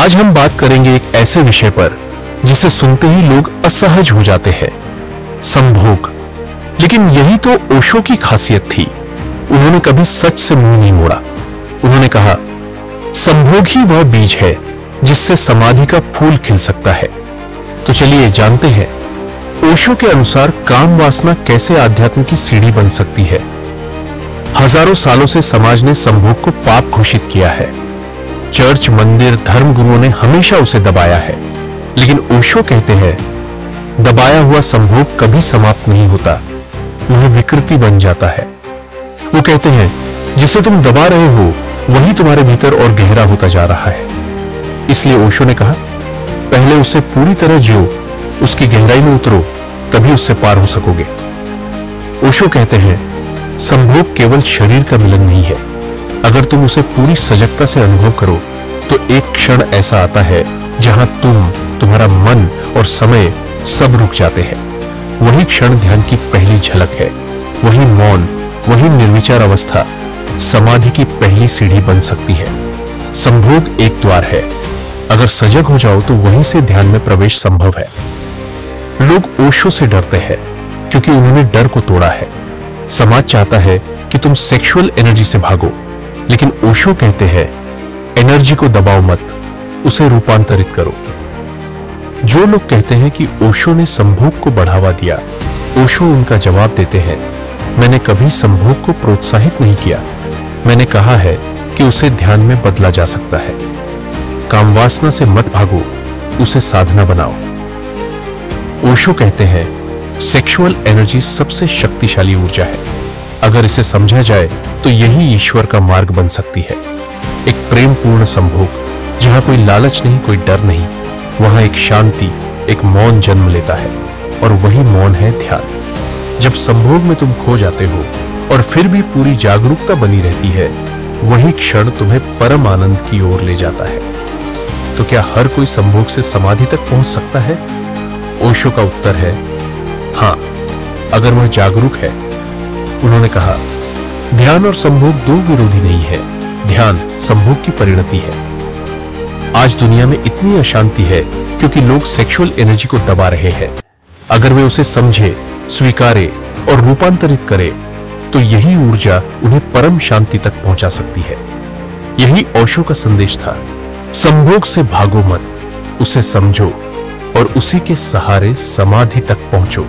आज हम बात करेंगे एक ऐसे विषय पर जिसे सुनते ही लोग असहज हो जाते हैं, संभोग। लेकिन यही तो ओशो की खासियत थी। उन्होंने कभी सच से मुंह नहीं मोड़ा। उन्होंने कहा, संभोग ही वह बीज है जिससे समाधि का फूल खिल सकता है। तो चलिए जानते हैं ओशो के अनुसार काम वासना कैसे आध्यात्म की सीढ़ी बन सकती है। हजारों सालों से समाज ने संभोग को पाप घोषित किया है। चर्च, मंदिर, धर्म गुरुओं ने हमेशा उसे दबाया है। लेकिन ओशो कहते हैं, दबाया हुआ संभोग कभी समाप्त नहीं होता, वह विकृति बन जाता है। वो कहते हैं, जिसे तुम दबा रहे हो वही तुम्हारे भीतर और गहरा होता जा रहा है। इसलिए ओशो ने कहा, पहले उसे पूरी तरह जियो, उसकी गहराई में उतरो, तभी उससे पार हो सकोगे। ओशो कहते हैं, संभोग केवल शरीर का मिलन नहीं है। अगर तुम उसे पूरी सजगता से अनुभव करो तो एक क्षण ऐसा आता है जहां तुम्हारा मन और समय सब रुक जाते हैं। वही क्षण ध्यान की पहली झलक है। वही मौन, वही निर्विचार अवस्था समाधि की पहली सीढ़ी बन सकती है। संभोग एक द्वार है। अगर सजग हो जाओ तो वहीं से ध्यान में प्रवेश संभव है। लोग ओशो से डरते हैं क्योंकि उन्होंने डर को तोड़ा है। समाज चाहता है कि तुम सेक्सुअल एनर्जी से भागो, लेकिन ओशो कहते हैं, एनर्जी को दबाओ मत, उसे रूपांतरित करो। जो लोग कहते हैं कि ओशो ने संभोग को बढ़ावा दिया, ओशो उनका जवाब देते हैं, मैंने कभी संभोग को प्रोत्साहित नहीं किया। मैंने कहा है कि उसे ध्यान में बदला जा सकता है। कामवासना से मत भागो, उसे साधना बनाओ। ओशो कहते हैं, सेक्सुअल एनर्जी सबसे शक्तिशाली ऊर्जा है। अगर इसे समझा जाए तो यही ईश्वर का मार्ग बन सकती है। एक प्रेम पूर्ण संभोग जहां कोई लालच नहीं, कोई डर नहीं, वहां एक शांति, एक मौन जन्म लेता है, और वही मौन है ध्यान। जब संभोग में तुम खो जाते हो और फिर भी पूरी जागरूकता बनी रहती है, वही क्षण तुम्हें परम आनंद की ओर ले जाता है। तो क्या हर कोई संभोग से समाधि तक पहुंच सकता है? ओशो का उत्तर है हां, अगर वह जागरूक है। उन्होंने कहा, ध्यान और संभोग दो विरोधी नहीं है, ध्यान संभोग की परिणति है। आज दुनिया में इतनी अशांति है क्योंकि लोग सेक्सुअल एनर्जी को दबा रहे हैं। अगर वे उसे समझे, स्वीकारे और रूपांतरित करे तो यही ऊर्जा उन्हें परम शांति तक पहुंचा सकती है। यही ओशो का संदेश था, संभोग से भागो मत, उसे समझो और उसी के सहारे समाधि तक पहुंचो।